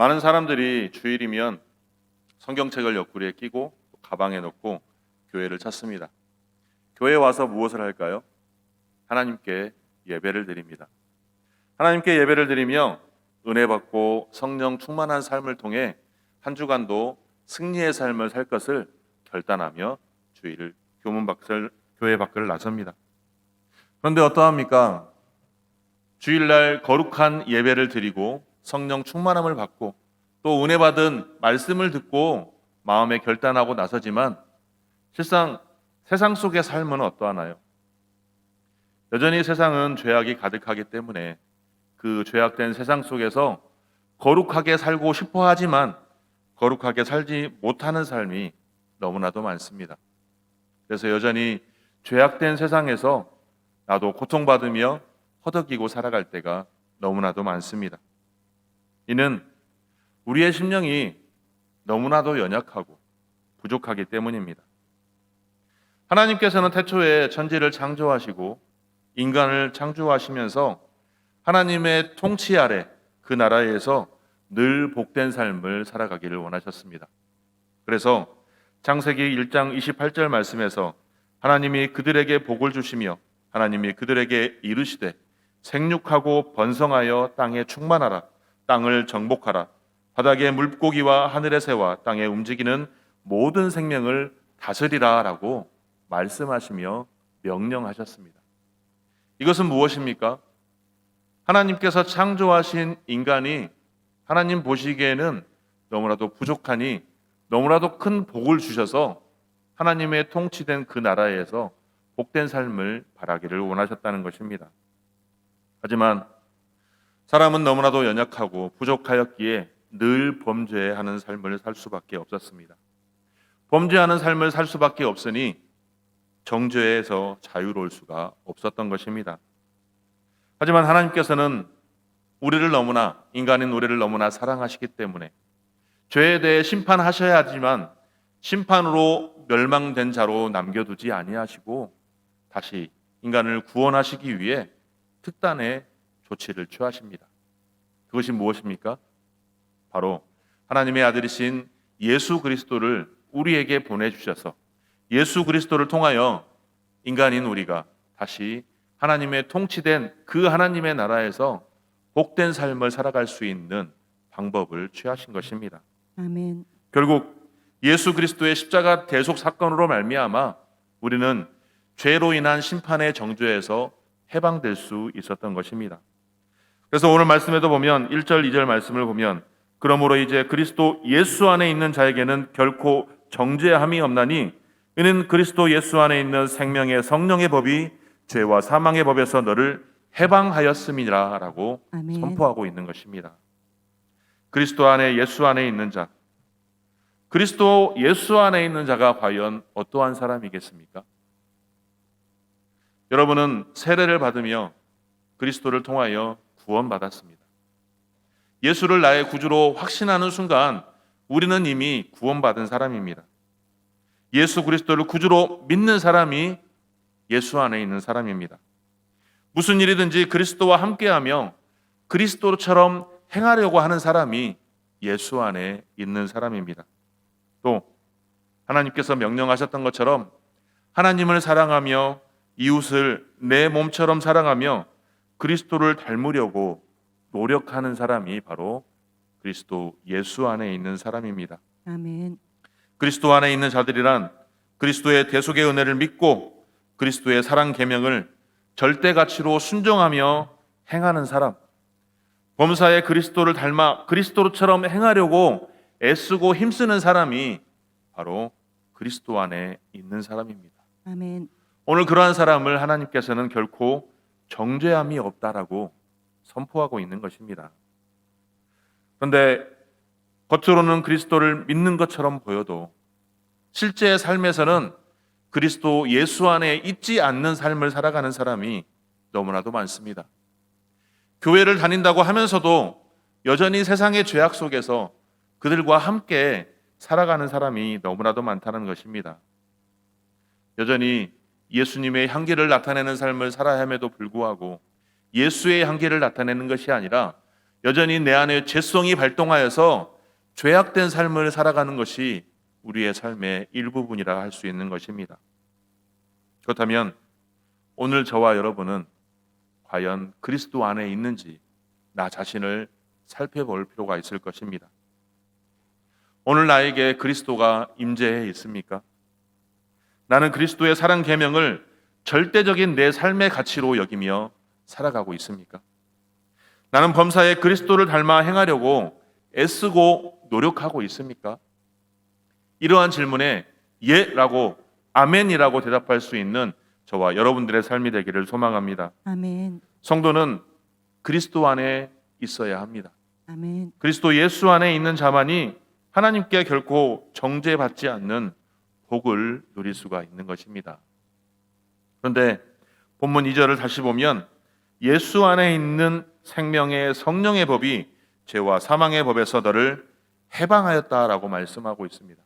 많은 사람들이 주일이면 성경책을 옆구리에 끼고 가방에 넣고 교회를 찾습니다. 교회에 와서 무엇을 할까요? 하나님께 예배를 드립니다. 하나님께 예배를 드리며 은혜 받고 성령 충만한 삶을 통해 한 주간도 승리의 삶을 살 것을 결단하며 주일 교회 밖을 나섭니다. 그런데 어떠합니까? 주일날 거룩한 예배를 드리고 성령 충만함을 받고 또 은혜 받은 말씀을 듣고 마음에 결단하고 나서지만 실상 세상 속의 삶은 어떠하나요? 여전히 세상은 죄악이 가득하기 때문에 그 죄악된 세상 속에서 거룩하게 살고 싶어 하지만 거룩하게 살지 못하는 삶이 너무나도 많습니다. 그래서 여전히 죄악된 세상에서 나도 고통받으며 허덕이고 살아갈 때가 너무나도 많습니다. 이는 우리의 심령이 너무나도 연약하고 부족하기 때문입니다. 하나님께서는 태초에 천지를 창조하시고 인간을 창조하시면서 하나님의 통치 아래 그 나라에서 늘 복된 삶을 살아가기를 원하셨습니다. 그래서 창세기 1장 28절 말씀에서 하나님이 그들에게 복을 주시며 하나님이 그들에게 이르시되 생육하고 번성하여 땅에 충만하라. 땅을 정복하라. 바닥의 물고기와 하늘의 새와 땅에 움직이는 모든 생명을 다스리라 라고 말씀하시며 명령하셨습니다. 이것은 무엇입니까? 하나님께서 창조하신 인간이 하나님 보시기에는 너무나도 부족하니 너무나도 큰 복을 주셔서 하나님의 통치된 그 나라에서 복된 삶을 바라기를 원하셨다는 것입니다. 하지만 사람은 너무나도 연약하고 부족하였기에 늘 범죄하는 삶을 살 수밖에 없었습니다. 범죄하는 삶을 살 수밖에 없으니 정죄에서 자유로울 수가 없었던 것입니다. 하지만 하나님께서는 인간인 우리를 너무나 사랑하시기 때문에 죄에 대해 심판하셔야 하지만 심판으로 멸망된 자로 남겨두지 아니하시고 다시 인간을 구원하시기 위해 특단의 조치를 취하십니다. 그것이 무엇입니까? 바로 하나님의 아들이신 예수 그리스도를 우리에게 보내주셔서 예수 그리스도를 통하여 인간인 우리가 다시 하나님의 통치된 그 하나님의 나라에서 복된 삶을 살아갈 수 있는 방법을 취하신 것입니다. 아멘. 결국 예수 그리스도의 십자가 대속 사건으로 말미암아 우리는 죄로 인한 심판의 정죄에서 해방될 수 있었던 것입니다. 그래서 오늘 말씀에도 보면 1절 2절 말씀을 보면 그러므로 이제 그리스도 예수 안에 있는 자에게는 결코 정죄함이 없나니 이는 그리스도 예수 안에 있는 생명의 성령의 법이 죄와 사망의 법에서 너를 해방하였음이라 라고 아멘. 선포하고 있는 것입니다. 그리스도 안에 예수 안에 있는 자, 그리스도 예수 안에 있는 자가 과연 어떠한 사람이겠습니까? 여러분은 세례를 받으며 그리스도를 통하여 구원받았습니다. 예수를 나의 구주로 확신하는 순간 우리는 이미 구원받은 사람입니다. 예수 그리스도를 구주로 믿는 사람이 예수 안에 있는 사람입니다. 무슨 일이든지 그리스도와 함께하며 그리스도처럼 행하려고 하는 사람이 예수 안에 있는 사람입니다. 또 하나님께서 명령하셨던 것처럼 하나님을 사랑하며 이웃을 내 몸처럼 사랑하며 그리스도를 닮으려고 노력하는 사람이 바로 그리스도 예수 안에 있는 사람입니다. 아멘. 그리스도 안에 있는 자들이란 그리스도의 대속의 은혜를 믿고 그리스도의 사랑 계명을 절대 가치로 순종하며 행하는 사람, 범사에 그리스도를 닮아 그리스도처럼 행하려고 애쓰고 힘쓰는 사람이 바로 그리스도 안에 있는 사람입니다. 아멘. 오늘 그러한 사람을 하나님께서는 결코 정죄함이 없다라고 선포하고 있는 것입니다. 그런데 겉으로는 그리스도를 믿는 것처럼 보여도 실제 삶에서는 그리스도 예수 안에 있지 않는 삶을 살아가는 사람이 너무나도 많습니다. 교회를 다닌다고 하면서도 여전히 세상의 죄악 속에서 그들과 함께 살아가는 사람이 너무나도 많다는 것입니다. 여전히 예수님의 향기를 나타내는 삶을 살아야 함에도 불구하고 예수의 향기를 나타내는 것이 아니라 여전히 내 안에 죄성이 발동하여서 죄악된 삶을 살아가는 것이 우리의 삶의 일부분이라 할 수 있는 것입니다. 그렇다면 오늘 저와 여러분은 과연 그리스도 안에 있는지 나 자신을 살펴볼 필요가 있을 것입니다. 오늘 나에게 그리스도가 임재해 있습니까? 나는 그리스도의 사랑 계명을 절대적인 내 삶의 가치로 여기며 살아가고 있습니까? 나는 범사에 그리스도를 닮아 행하려고 애쓰고 노력하고 있습니까? 이러한 질문에 예라고 아멘이라고 대답할 수 있는 저와 여러분들의 삶이 되기를 소망합니다. 아멘. 성도는 그리스도 안에 있어야 합니다. 아멘. 그리스도 예수 안에 있는 자만이 하나님께 결코 정죄받지 않는 복을 누릴 수가 있는 것입니다. 그런데 본문 2절을 다시 보면 예수 안에 있는 생명의 성령의 법이 죄와 사망의 법에서 너를 해방하였다라고 말씀하고 있습니다.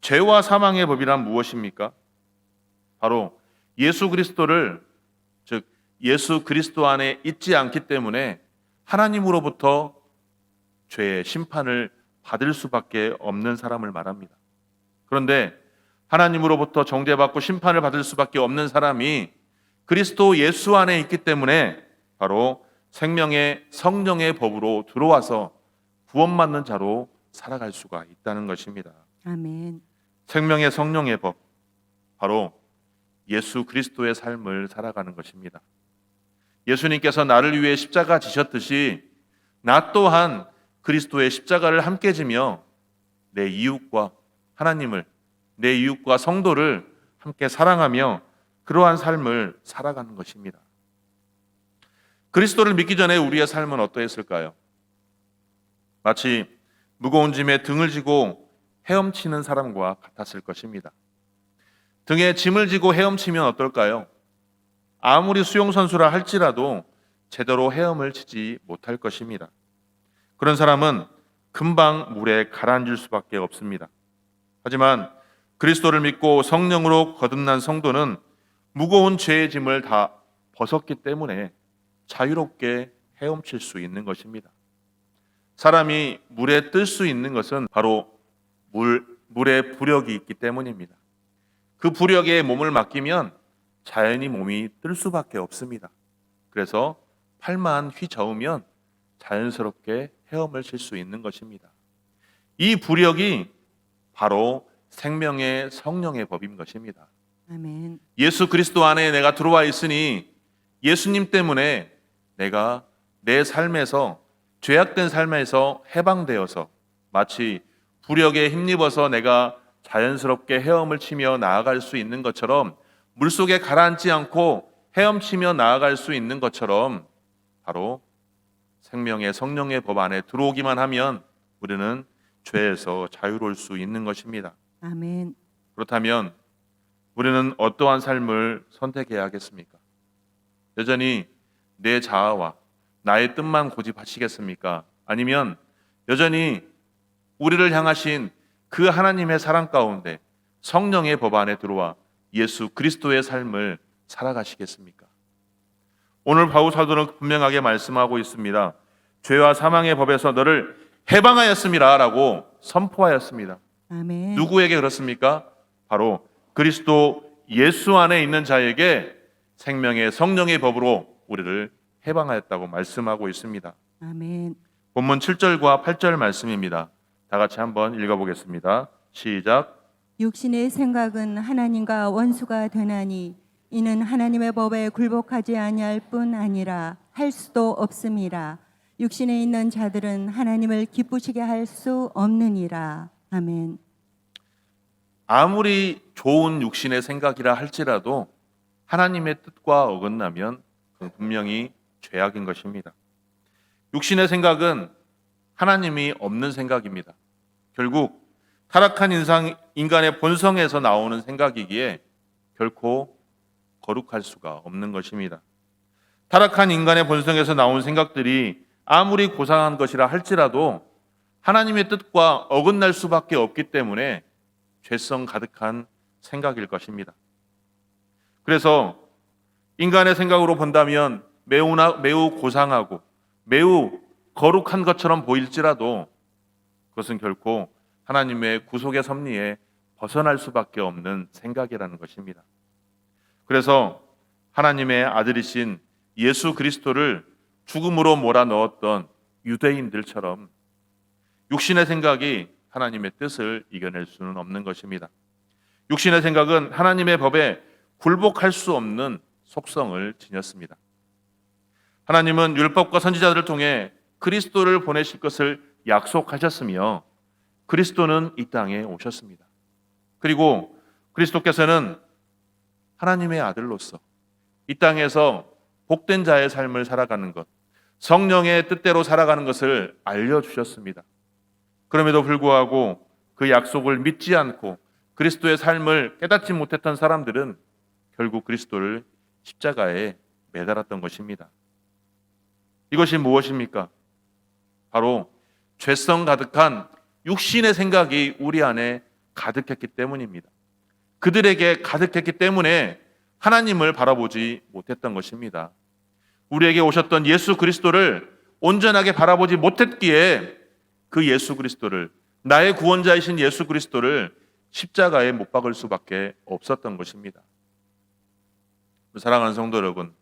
죄와 사망의 법이란 무엇입니까? 바로 예수 그리스도를, 즉 예수 그리스도 안에 있지 않기 때문에 하나님으로부터 죄의 심판을 받을 수밖에 없는 사람을 말합니다. 그런데 하나님으로부터 정죄받고 심판을 받을 수밖에 없는 사람이 그리스도 예수 안에 있기 때문에 바로 생명의 성령의 법으로 들어와서 구원받는 자로 살아갈 수가 있다는 것입니다. 아멘. 생명의 성령의 법, 바로 예수 그리스도의 삶을 살아가는 것입니다. 예수님께서 나를 위해 십자가 지셨듯이 나 또한 그리스도의 십자가를 함께 지며 내 이웃과 하나님을, 내 이웃과 성도를 함께 사랑하며 그러한 삶을 살아가는 것입니다. 그리스도를 믿기 전에 우리의 삶은 어떠했을까요? 마치 무거운 짐에 등을 지고 헤엄치는 사람과 같았을 것입니다. 등에 짐을 지고 헤엄치면 어떨까요? 아무리 수영선수라 할지라도 제대로 헤엄을 치지 못할 것입니다. 그런 사람은 금방 물에 가라앉을 수밖에 없습니다. 하지만 그리스도를 믿고 성령으로 거듭난 성도는 무거운 죄의 짐을 다 벗었기 때문에 자유롭게 헤엄칠 수 있는 것입니다. 사람이 물에 뜰 수 있는 것은 바로 물의 부력이 있기 때문입니다. 그 부력에 몸을 맡기면 자연히 몸이 뜰 수밖에 없습니다. 그래서 팔만 휘저으면 자연스럽게 헤엄을 칠 수 있는 것입니다. 이 부력이 바로 생명의 성령의 법인 것입니다. 아멘. 예수 그리스도 안에 내가 들어와 있으니 예수님 때문에 내가 내 삶에서, 죄악된 삶에서 해방되어서 마치 부력에 힘입어서 내가 자연스럽게 헤엄을 치며 나아갈 수 있는 것처럼, 물속에 가라앉지 않고 헤엄치며 나아갈 수 있는 것처럼 바로 생명의 성령의 법 안에 들어오기만 하면 우리는 죄에서 자유로울 수 있는 것입니다. 아멘. 그렇다면 우리는 어떠한 삶을 선택해야 하겠습니까? 여전히 내 자아와 나의 뜻만 고집하시겠습니까? 아니면 여전히 우리를 향하신 그 하나님의 사랑 가운데 성령의 법 안에 들어와 예수 그리스도의 삶을 살아가시겠습니까? 오늘 바울 사도는 분명하게 말씀하고 있습니다. 죄와 사망의 법에서 너를 해방하였습니다 라고 선포하였습니다. 아멘. 누구에게 그렇습니까? 바로 그리스도 예수 안에 있는 자에게 생명의 성령의 법으로 우리를 해방하였다고 말씀하고 있습니다. 아멘. 본문 7절과 8절 말씀입니다. 다 같이 한번 읽어보겠습니다. 시작. 육신의 생각은 하나님과 원수가 되나니 이는 하나님의 법에 굴복하지 아니할 뿐 아니라 할 수도 없음이라. 육신에 있는 자들은 하나님을 기쁘시게 할 수 없느니라. 아멘. 아무리 좋은 육신의 생각이라 할지라도 하나님의 뜻과 어긋나면 그건 분명히 죄악인 것입니다. 육신의 생각은 하나님이 없는 생각입니다. 결국 타락한 인간의 본성에서 나오는 생각이기에 결코 거룩할 수가 없는 것입니다. 타락한 인간의 본성에서 나온 생각들이 아무리 고상한 것이라 할지라도 하나님의 뜻과 어긋날 수밖에 없기 때문에 죄성 가득한 생각일 것입니다. 그래서 인간의 생각으로 본다면 매우 고상하고 매우 거룩한 것처럼 보일지라도 그것은 결코 하나님의 구속의 섭리에 벗어날 수밖에 없는 생각이라는 것입니다. 그래서 하나님의 아들이신 예수 그리스도를 죽음으로 몰아넣었던 유대인들처럼 육신의 생각이 하나님의 뜻을 이겨낼 수는 없는 것입니다. 육신의 생각은 하나님의 법에 굴복할 수 없는 속성을 지녔습니다. 하나님은 율법과 선지자들을 통해 그리스도를 보내실 것을 약속하셨으며 그리스도는 이 땅에 오셨습니다. 그리고 그리스도께서는 하나님의 아들로서 이 땅에서 복된 자의 삶을 살아가는 것, 성령의 뜻대로 살아가는 것을 알려주셨습니다. 그럼에도 불구하고 그 약속을 믿지 않고 그리스도의 삶을 깨닫지 못했던 사람들은 결국 그리스도를 십자가에 매달았던 것입니다. 이것이 무엇입니까? 바로 죄성 가득한 육신의 생각이 우리 안에 가득했기 때문입니다. 그들에게 가득했기 때문에 하나님을 바라보지 못했던 것입니다. 우리에게 오셨던 예수 그리스도를 온전하게 바라보지 못했기에 그 예수 그리스도를, 나의 구원자이신 예수 그리스도를 십자가에 못 박을 수밖에 없었던 것입니다. 사랑하는 성도 여러분,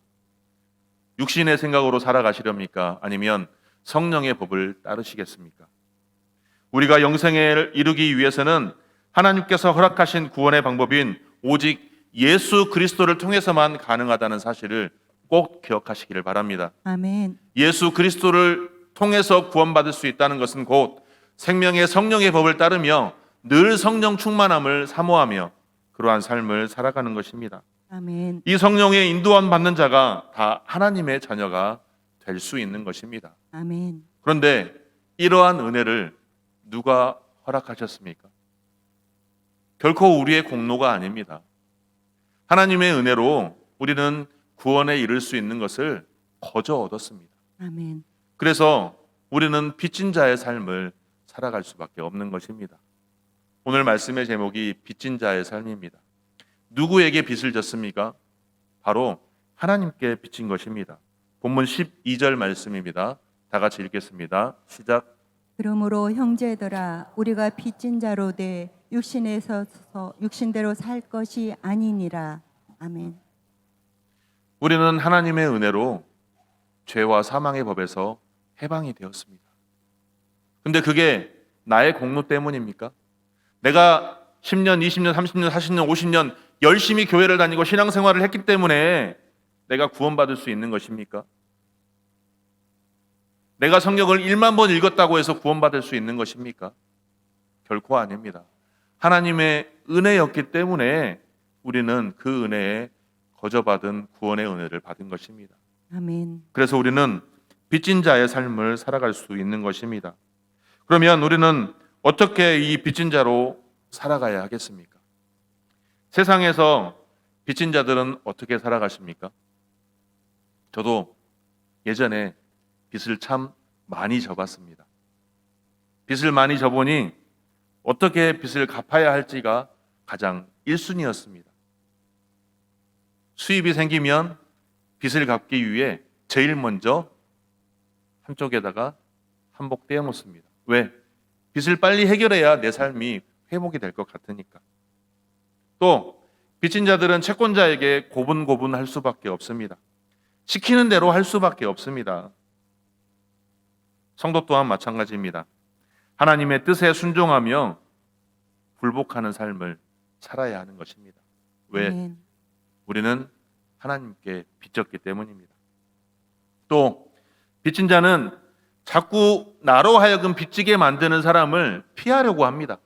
육신의 생각으로 살아가시렵니까? 아니면 성령의 법을 따르시겠습니까? 우리가 영생을 이루기 위해서는 하나님께서 허락하신 구원의 방법인 오직 예수 그리스도를 통해서만 가능하다는 사실을 꼭 기억하시기를 바랍니다. 아멘. 예수 그리스도를 통해서 구원받을 수 있다는 것은 곧 생명의 성령의 법을 따르며 늘 성령 충만함을 사모하며 그러한 삶을 살아가는 것입니다. 아멘. 이 성령의 인도함 받는 자가 다 하나님의 자녀가 될 수 있는 것입니다. 아멘. 그런데 이러한 은혜를 누가 허락하셨습니까? 결코 우리의 공로가 아닙니다. 하나님의 은혜로 우리는 구원에 이를 수 있는 것을 거저 얻었습니다. 아멘. 그래서 우리는 빚진 자의 삶을 살아갈 수밖에 없는 것입니다. 오늘 말씀의 제목이 빚진 자의 삶입니다. 누구에게 빚을 졌습니까? 바로 하나님께 빚진 것입니다. 본문 12절 말씀입니다. 다 같이 읽겠습니다. 시작. 그러므로 형제들아 우리가 빚진 자로 돼 육신에서 육신대로 살 것이 아니니라. 아멘. 우리는 하나님의 은혜로 죄와 사망의 법에서 해방이 되었습니다. 근데 그게 나의 공로 때문입니까? 내가 10년, 20년, 30년, 40년, 50년 열심히 교회를 다니고 신앙생활을 했기 때문에 내가 구원받을 수 있는 것입니까? 내가 성경을 1만 번 읽었다고 해서 구원받을 수 있는 것입니까? 결코 아닙니다. 하나님의 은혜였기 때문에 우리는 그 은혜에 거저받은 구원의 은혜를 받은 것입니다. 아멘. 그래서 우리는 빚진 자의 삶을 살아갈 수 있는 것입니다. 그러면 우리는 어떻게 이 빚진 자로 살아가야 하겠습니까? 세상에서 빚진 자들은 어떻게 살아가십니까? 저도 예전에 빚을 참 많이 져봤습니다. 빚을 많이 져보니 어떻게 빚을 갚아야 할지가 가장 1순위였습니다. 수입이 생기면 빚을 갚기 위해 제일 먼저 한쪽에다가 한복 떼어 놓습니다. 왜? 빚을 빨리 해결해야 내 삶이 회복이 될 것 같으니까. 또 빚진 자들은 채권자에게 고분고분할 수밖에 없습니다. 시키는 대로 할 수밖에 없습니다. 성도 또한 마찬가지입니다. 하나님의 뜻에 순종하며 굴복하는 삶을 살아야 하는 것입니다. 왜? 아멘. 우리는 하나님께 빚졌기 때문입니다. 또 빚진 자는 자꾸 나로 하여금 빚지게 만드는 사람을 피하려고 합니다.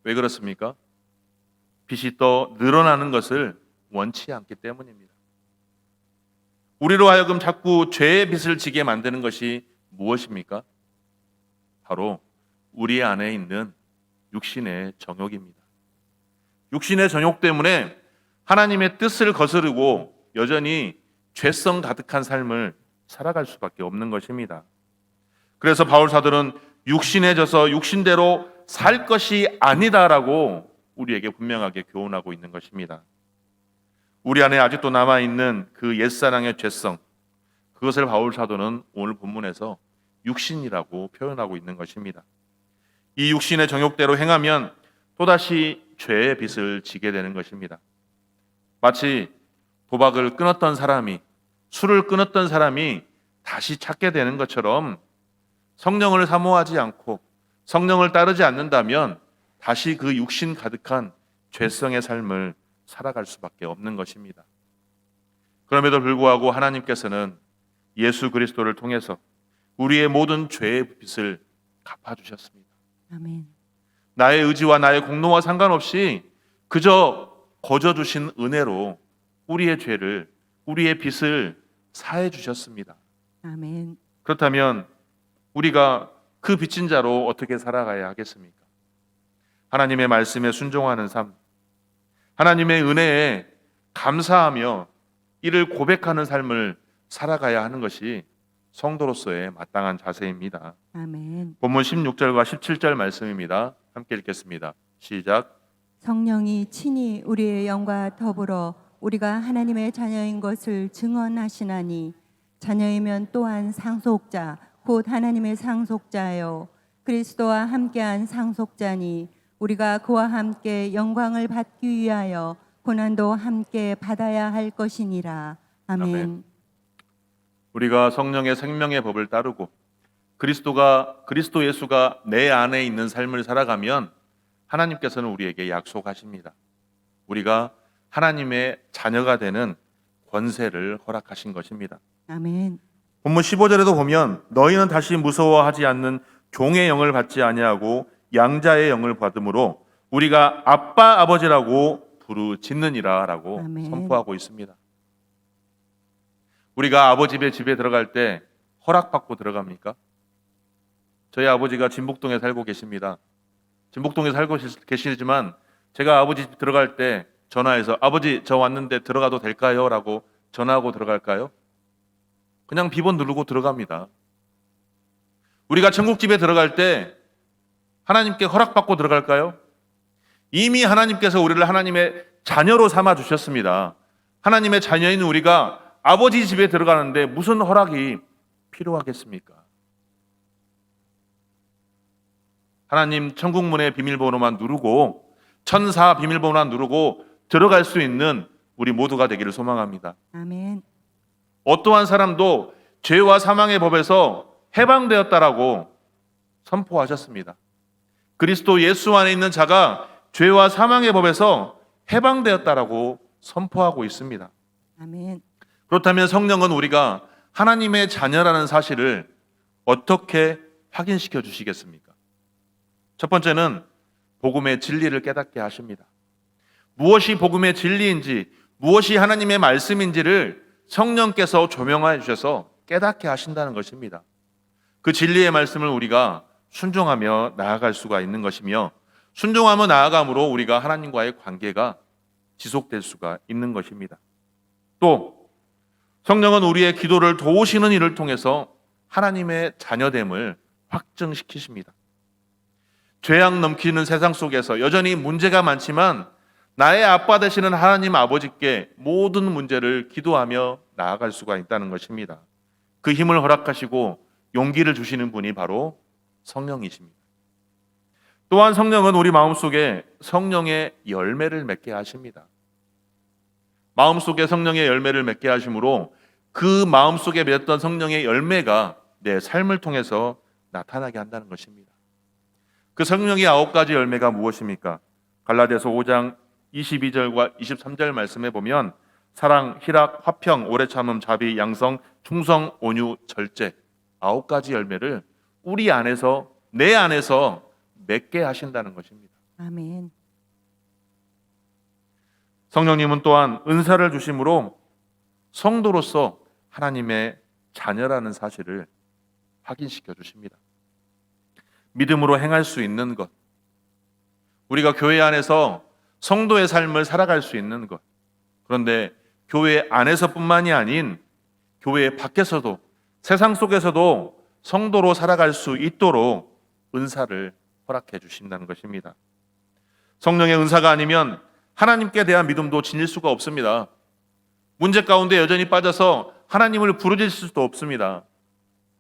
왜 그렇습니까? 빚이 더 늘어나는 것을 원치 않기 때문입니다. 우리로 하여금 자꾸 죄의 빚을 지게 만드는 것이 무엇입니까? 바로 우리 안에 있는 육신의 정욕입니다. 육신의 정욕 때문에 하나님의 뜻을 거스르고 여전히 죄성 가득한 삶을 살아갈 수밖에 없는 것입니다. 그래서 바울 사도는 육신에 져서 육신대로 살 것이 아니다라고 우리에게 분명하게 교훈하고 있는 것입니다. 우리 안에 아직도 남아있는 그 옛사랑의 죄성, 그것을 바울 사도는 오늘 본문에서 육신이라고 표현하고 있는 것입니다. 이 육신의 정욕대로 행하면 또다시 죄의 빚을 지게 되는 것입니다. 마치 도박을 끊었던 사람이, 술을 끊었던 사람이 다시 찾게 되는 것처럼 성령을 사모하지 않고 성령을 따르지 않는다면 다시 그 육신 가득한 죄성의 삶을 살아갈 수밖에 없는 것입니다. 그럼에도 불구하고 하나님께서는 예수 그리스도를 통해서 우리의 모든 죄의 빚을 갚아주셨습니다. 아멘. 나의 의지와 나의 공로와 상관없이 그저 거저 주신 은혜로 우리의 죄를, 우리의 빚을 사해 주셨습니다. 아멘. 그렇다면 우리가 그 빚진 자로 어떻게 살아가야 하겠습니까? 하나님의 말씀에 순종하는 삶, 하나님의 은혜에 감사하며 이를 고백하는 삶을 살아가야 하는 것이 성도로서의 마땅한 자세입니다. 아멘. 본문 16절과 17절 말씀입니다. 함께 읽겠습니다. 시작. 성령이 친히 우리의 영과 더불어 우리가 하나님의 자녀인 것을 증언하시나니 자녀이면 또한 상속자 곧 하나님의 상속자요 그리스도와 함께한 상속자니 우리가 그와 함께 영광을 받기 위하여 고난도 함께 받아야 할 것이니라. 아멘. 아멘. 우리가 성령의 생명의 법을 따르고 그리스도 예수가 내 안에 있는 삶을 살아가면 하나님께서는 우리에게 약속하십니다. 우리가 하나님의 자녀가 되는 권세를 허락하신 것입니다. 아멘. 본문 15절에도 보면 너희는 다시 무서워하지 않는 종의 영을 받지 아니하고 양자의 영을 받음으로 우리가 아빠 아버지라고 부르짖느니라 라고 아멘. 선포하고 있습니다. 우리가 아버지 집에 들어갈 때 허락받고 들어갑니까? 저희 아버지가 진북동에 살고 계십니다. 진북동에 살고 계시지만 제가 아버지 집 들어갈 때 전화해서 아버지 저 왔는데 들어가도 될까요? 라고 전화하고 들어갈까요? 그냥 비번 누르고 들어갑니다. 우리가 천국집에 들어갈 때 하나님께 허락받고 들어갈까요? 이미 하나님께서 우리를 하나님의 자녀로 삼아 주셨습니다. 하나님의 자녀인 우리가 아버지 집에 들어가는데 무슨 허락이 필요하겠습니까? 하나님 천국문의 비밀번호만 누르고 천사 비밀번호만 누르고 들어갈 수 있는 우리 모두가 되기를 소망합니다. 아멘. 어떠한 사람도 죄와 사망의 법에서 해방되었다라고 선포하셨습니다. 그리스도 예수 안에 있는 자가 죄와 사망의 법에서 해방되었다라고 선포하고 있습니다. 아멘. 그렇다면 성령은 우리가 하나님의 자녀라는 사실을 어떻게 확인시켜 주시겠습니까? 첫 번째는 복음의 진리를 깨닫게 하십니다. 무엇이 복음의 진리인지, 무엇이 하나님의 말씀인지를 성령께서 조명하여 주셔서 깨닫게 하신다는 것입니다. 그 진리의 말씀을 우리가 순종하며 나아갈 수가 있는 것이며, 순종하며 나아감으로 우리가 하나님과의 관계가 지속될 수가 있는 것입니다. 또 성령은 우리의 기도를 도우시는 일을 통해서 하나님의 자녀됨을 확증시키십니다. 죄악 넘치는 세상 속에서 여전히 문제가 많지만 나의 아빠 되시는 하나님 아버지께 모든 문제를 기도하며 나아갈 수가 있다는 것입니다. 그 힘을 허락하시고 용기를 주시는 분이 바로 성령이십니다. 또한 성령은 우리 마음속에 성령의 열매를 맺게 하십니다. 마음속에 성령의 열매를 맺게 하심으로 그 마음속에 맺었던 성령의 열매가 내 삶을 통해서 나타나게 한다는 것입니다. 그 성령의 9가지 열매가 무엇입니까? 갈라디아서 5장 22절과 23절 말씀에 보면 사랑, 희락, 화평, 오래 참음, 자비, 양성, 충성, 온유, 절제 9가지 열매를 우리 안에서, 내 안에서 맺게 하신다는 것입니다. 아멘. 성령님은 또한 은사를 주심으로 성도로서 하나님의 자녀라는 사실을 확인시켜 주십니다. 믿음으로 행할 수 있는 것, 우리가 교회 안에서 성도의 삶을 살아갈 수 있는 것, 그런데 교회 안에서뿐만이 아닌 교회 밖에서도, 세상 속에서도 성도로 살아갈 수 있도록 은사를 허락해 주신다는 것입니다. 성령의 은사가 아니면 하나님께 대한 믿음도 지닐 수가 없습니다. 문제 가운데 여전히 빠져서 하나님을 부르짖을 수도 없습니다.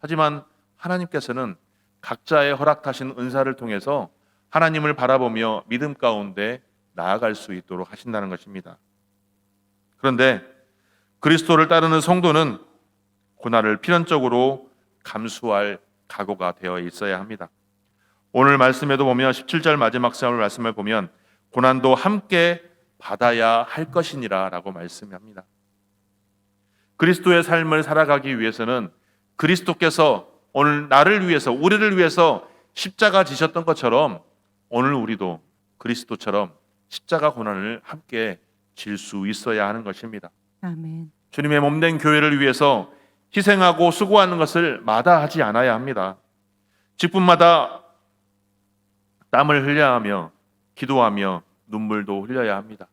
하지만 하나님께서는 각자의 허락하신 은사를 통해서 하나님을 바라보며 믿음 가운데 나아갈 수 있도록 하신다는 것입니다. 그런데 그리스도를 따르는 성도는 고난을 필연적으로 감수할 각오가 되어 있어야 합니다. 오늘 말씀에도 보면 17절 마지막 말씀을 보면 고난도 함께 받아야 할 것이니라 라고 말씀합니다. 그리스도의 삶을 살아가기 위해서는 그리스도께서 오늘 나를 위해서, 우리를 위해서 십자가 지셨던 것처럼 오늘 우리도 그리스도처럼 십자가 고난을 함께 질 수 있어야 하는 것입니다. 아멘. 주님의 몸된 교회를 위해서 희생하고 수고하는 것을 마다하지 않아야 합니다. 직분마다 땀을 흘려야 하며 기도하며 눈물도 흘려야 합니다.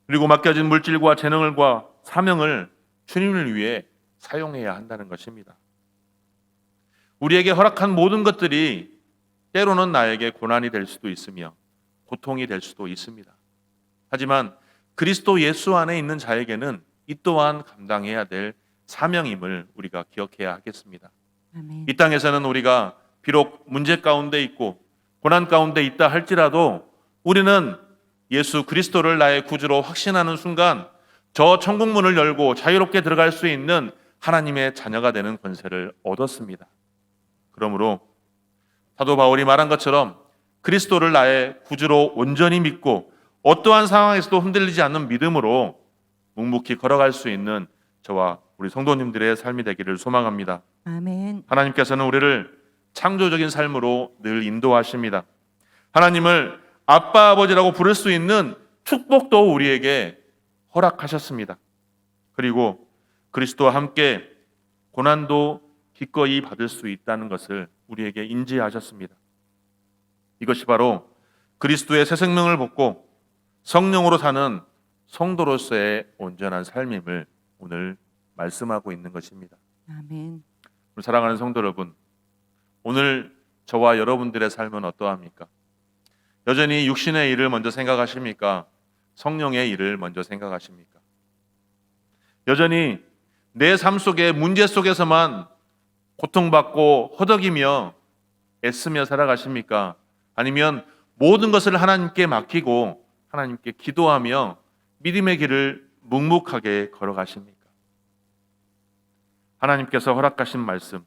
그리고 맡겨진 물질과 재능과 사명을 주님을 위해 사용해야 한다는 것입니다. 우리에게 허락한 모든 것들이 때로는 나에게 고난이 될 수도 있으며 고통이 될 수도 있습니다. 하지만 그리스도 예수 안에 있는 자에게는 이 또한 감당해야 될 사명임을 우리가 기억해야 하겠습니다. 아멘. 이 땅에서는 우리가 비록 문제 가운데 있고 고난 가운데 있다 할지라도 우리는 예수 그리스도를 나의 구주로 확신하는 순간 저 천국문을 열고 자유롭게 들어갈 수 있는 하나님의 자녀가 되는 권세를 얻었습니다. 그러므로 사도 바울이 말한 것처럼 그리스도를 나의 구주로 온전히 믿고 어떠한 상황에서도 흔들리지 않는 믿음으로 묵묵히 걸어갈 수 있는 저와 우리 성도님들의 삶이 되기를 소망합니다. 아멘. 하나님께서는 우리를 창조적인 삶으로 늘 인도하십니다. 하나님을 아빠 아버지라고 부를 수 있는 축복도 우리에게 허락하셨습니다. 그리고 그리스도와 함께 고난도 기꺼이 받을 수 있다는 것을 우리에게 인지하셨습니다. 이것이 바로 그리스도의 새 생명을 받고 성령으로 사는 성도로서의 온전한 삶임을 오늘 말씀하고 있는 것입니다. 아멘. 우리 사랑하는 성도 여러분, 오늘 저와 여러분들의 삶은 어떠합니까? 여전히 육신의 일을 먼저 생각하십니까? 성령의 일을 먼저 생각하십니까? 여전히 내 삶 속에 문제 속에서만 고통받고 허덕이며 애쓰며 살아가십니까? 아니면 모든 것을 하나님께 맡기고 하나님께 기도하며 믿음의 길을 묵묵하게 걸어가십니까? 하나님께서 허락하신 말씀,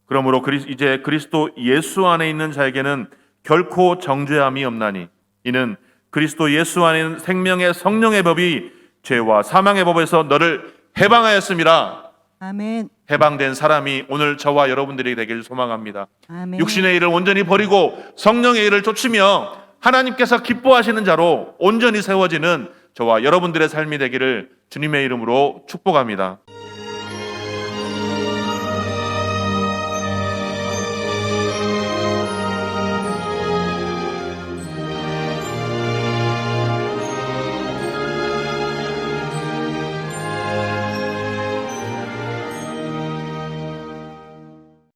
그러므로 이제 그리스도 예수 안에 있는 자에게는 결코 정죄함이 없나니 이는 그리스도 예수 안에 있는 생명의 성령의 법이 죄와 사망의 법에서 너를 해방하였음이라. 아멘. 해방된 사람이 오늘 저와 여러분들이 되길 소망합니다. 아멘. 육신의 일을 온전히 버리고 성령의 일을 쫓으며 하나님께서 기뻐하시는 자로 온전히 세워지는 저와 여러분들의 삶이 되기를 주님의 이름으로 축복합니다.